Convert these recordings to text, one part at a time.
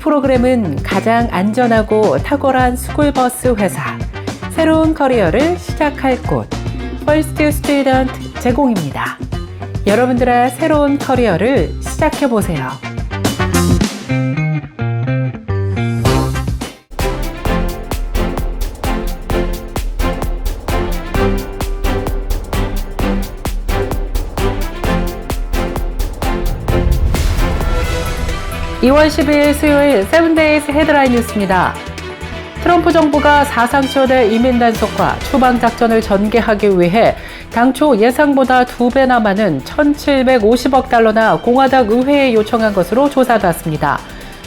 프로그램은 가장 안전하고 탁월한 스쿨버스 회사, 새로운 커리어를 시작할 곳, 퍼스트 스튜던트 제공입니다. 여러분들의 새로운 커리어를 시작해보세요. (2월 12일) 수요일 세븐데이즈 헤드라인 뉴스입니다. 트럼프 정부가 사상 초대 이민 단속과 추방 작전을 전개하기 위해 당초 예상보다 2배나 많은 1,750억 달러나 공화당 의회에 요청한 것으로 조사됐습니다.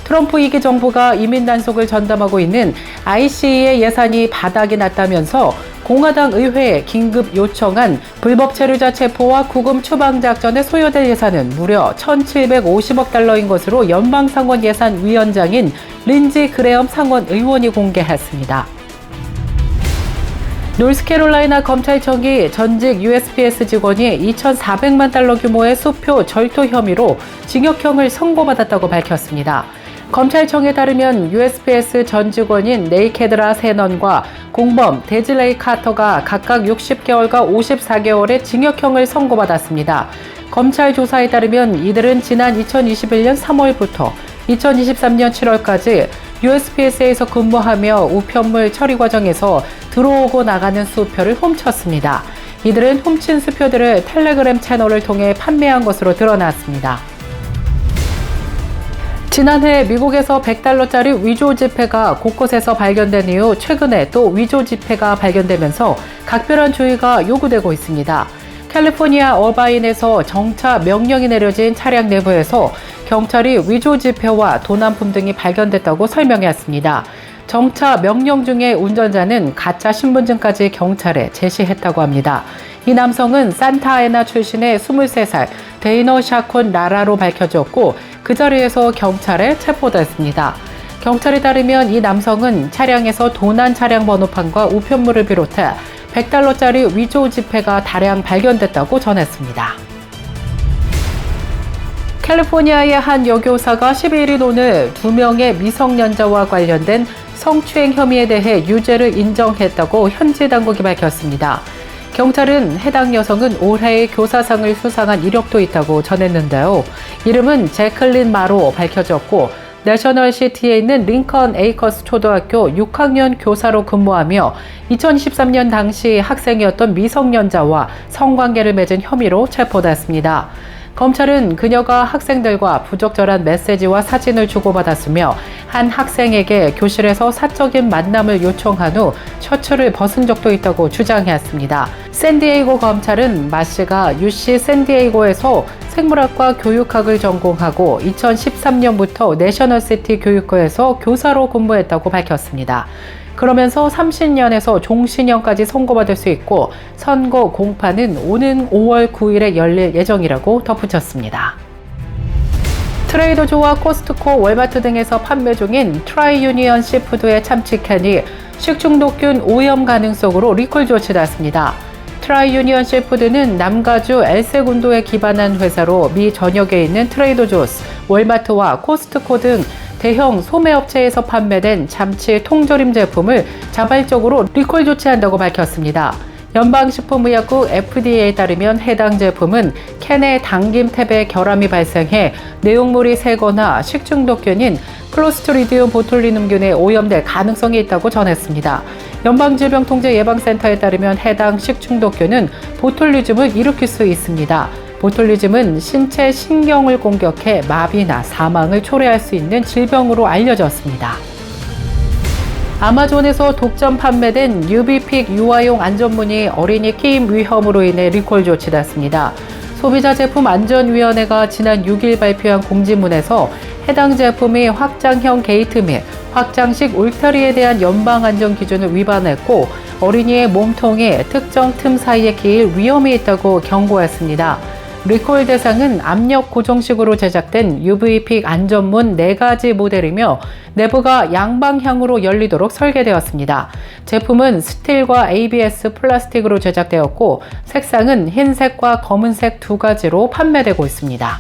트럼프 2기 정부가 이민 단속을 전담하고 있는 ICE의 예산이 바닥이 났다면서 공화당 의회에 긴급 요청한 불법 체류자 체포와 구금 추방 작전에 소요될 예산은 무려 1,750억 달러인 것으로 연방상원예산위원장인 린지 그레엄 상원 의원이 공개했습니다. 노스캐롤라이나 검찰청이 전직 USPS 직원이 2,400만 달러 규모의 수표 절도 혐의로 징역형을 선고받았다고 밝혔습니다. 검찰청에 따르면 USPS 전 직원인 네이케드라 세넌과 공범 데즐레이 카터가 각각 60개월과 54개월의 징역형을 선고받았습니다. 검찰 조사에 따르면 이들은 지난 2021년 3월부터 2023년 7월까지 USPS에서 근무하며 우편물 처리 과정에서 들어오고 나가는 수표를 훔쳤습니다. 이들은 훔친 수표들을 텔레그램 채널을 통해 판매한 것으로 드러났습니다. 지난해 미국에서 100달러짜리 위조 지폐가 곳곳에서 발견된 이후 최근에 또 위조 지폐가 발견되면서 각별한 주의가 요구되고 있습니다. 캘리포니아 어바인에서 정차 명령이 내려진 차량 내부에서 경찰이 위조 지폐와 도난품 등이 발견됐다고 설명했습니다. 정차 명령 중에 운전자는 가짜 신분증까지 경찰에 제시했다고 합니다. 이 남성은 산타아나 출신의 23살 데이너 샤콘 라라로 밝혀졌고 그 자리에서 경찰에 체포됐습니다. 경찰에 따르면 이 남성은 차량에서 도난 차량 번호판과 우편물을 비롯해 100달러짜리 위조 지폐가 다량 발견됐다고 전했습니다. 캘리포니아의 한 여교사가 12일인 오늘 2명의 미성년자와 관련된 성추행 혐의에 대해 유죄를 인정했다고 현지 당국이 밝혔습니다. 경찰은 해당 여성은 올해의 교사상을 수상한 이력도 있다고 전했는데요. 이름은 제클린 마로 밝혀졌고 내셔널시티에 있는 링컨 에이커스 초등학교 6학년 교사로 근무하며 2023년 당시 학생이었던 미성년자와 성관계를 맺은 혐의로 체포됐습니다. 검찰은 그녀가 학생들과 부적절한 메시지와 사진을 주고받았으며 한 학생에게 교실에서 사적인 만남을 요청한 후 셔츠를 벗은 적도 있다고 주장했습니다. 샌디에이고 검찰은 마 씨가 UC 샌디에이고에서 생물학과 교육학을 전공하고 2013년부터 내셔널시티 교육과에서 교사로 근무했다고 밝혔습니다. 그러면서 30년에서 종신형까지 선고받을 수 있고 선고 공판은 오는 5월 9일에 열릴 예정이라고 덧붙였습니다. 트레이더조와 코스트코, 월마트 등에서 판매 중인 트라이유니언 시푸드의 참치캔이 식중독균 오염 가능성으로 리콜 조치됐습니다. 트라이유니언 시푸드는 남가주 엘세군도에 기반한 회사로 미 전역에 있는 트레이더조스, 월마트와 코스트코 등 대형 소매업체에서 판매된 참치 통조림 제품을 자발적으로 리콜 조치한다고 밝혔습니다. 연방식품의약국 FDA에 따르면 해당 제품은 캔의 당김 탭에 결함이 발생해 내용물이 새거나 식중독균인 클로스트리디움 보툴리눔균에 오염될 가능성이 있다고 전했습니다. 연방질병통제예방센터에 따르면 해당 식중독균은 보툴리즘을 일으킬 수 있습니다. 보툴리즘은 신체 신경을 공격해 마비나 사망을 초래할 수 있는 질병으로 알려졌습니다. 아마존에서 독점 판매된 UV픽 유아용 안전문이 어린이 끼임 위험으로 인해 리콜 조치됐습니다. 소비자 제품 안전위원회가 지난 6일 발표한 공지문에서 해당 제품이 확장형 게이트 및 확장식 울타리에 대한 연방안전 기준을 위반했고 어린이의 몸통이 특정 틈 사이에 끼일 위험이 있다고 경고했습니다. 리콜 대상은 압력 고정식으로 제작된 UV픽 안전문 4가지 모델이며 내부가 양방향으로 열리도록 설계되었습니다. 제품은 스틸과 ABS 플라스틱으로 제작되었고 색상은 흰색과 검은색 2가지로 판매되고 있습니다.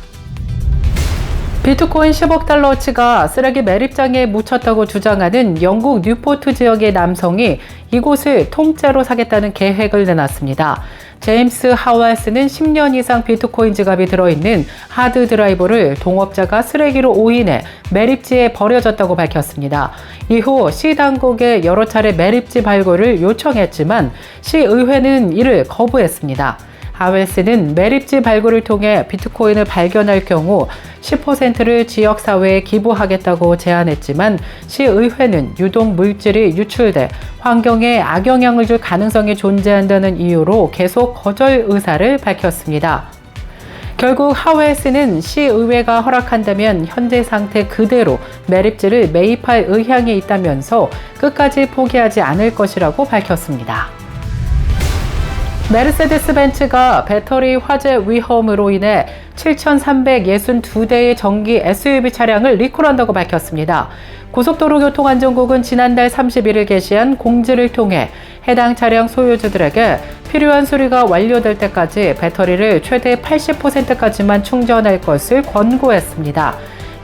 비트코인 10억 달러어치가 쓰레기 매립장에 묻혔다고 주장하는 영국 뉴포트 지역의 남성이 이곳을 통째로 사겠다는 계획을 내놨습니다. 제임스 하웰스는 10년 이상 비트코인 지갑이 들어있는 하드 드라이브를 동업자가 쓰레기로 오인해 매립지에 버려졌다고 밝혔습니다. 이후 시 당국에 여러 차례 매립지 발굴을 요청했지만 시의회는 이를 거부했습니다. 하웰스는 매립지 발굴을 통해 비트코인을 발견할 경우 10%를 지역사회에 기부하겠다고 제안했지만 시의회는 유독 물질이 유출돼 환경에 악영향을 줄 가능성이 존재한다는 이유로 계속 거절 의사를 밝혔습니다. 결국 하웰스는 시의회가 허락한다면 현재 상태 그대로 매립지를 매입할 의향이 있다면서 끝까지 포기하지 않을 것이라고 밝혔습니다. 메르세데스 벤츠가 배터리 화재 위험으로 인해 7,362대의 전기 SUV 차량을 리콜한다고 밝혔습니다. 고속도로교통안전국은 지난달 31일 게시한 공지를 통해 해당 차량 소유주들에게 필요한 수리가 완료될 때까지 배터리를 최대 80%까지만 충전할 것을 권고했습니다.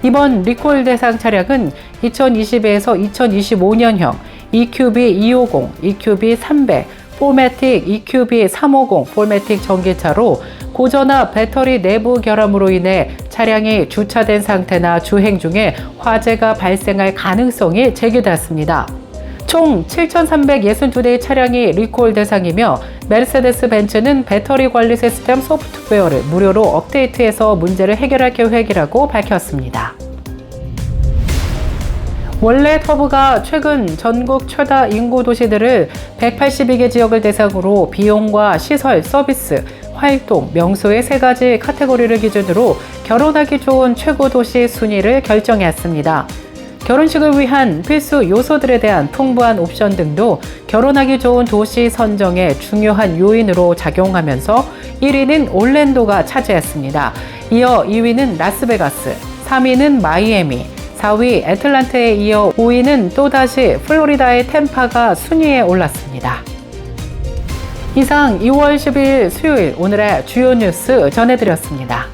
이번 리콜 대상 차량은 2022에서 2025년형 EQB 250, EQB 300, 포매틱 EQB 350 포매틱 전기차로 고전화 배터리 내부 결함으로 인해 차량이 주차된 상태나 주행 중에 화재가 발생할 가능성이 제기됐습니다. 총 7,362대의 차량이 리콜 대상이며 메르세데스 벤츠는 배터리 관리 시스템 소프트웨어를 무료로 업데이트해서 문제를 해결할 계획이라고 밝혔습니다. 원래 터브가 최근 전국 최다 인구 도시들을 182개 지역을 대상으로 비용과 시설, 서비스, 활동, 명소의 3가지 카테고리를 기준으로 결혼하기 좋은 최고 도시 순위를 결정했습니다. 결혼식을 위한 필수 요소들에 대한 풍부한 옵션 등도 결혼하기 좋은 도시 선정의 중요한 요인으로 작용하면서 1위는 올랜도가 차지했습니다. 이어 2위는 라스베가스, 3위는 마이애미, 4위 애틀란타에 이어 5위는 또다시 플로리다의 템파가 순위에 올랐습니다. 이상 2월 12일 수요일 오늘의 주요 뉴스 전해드렸습니다.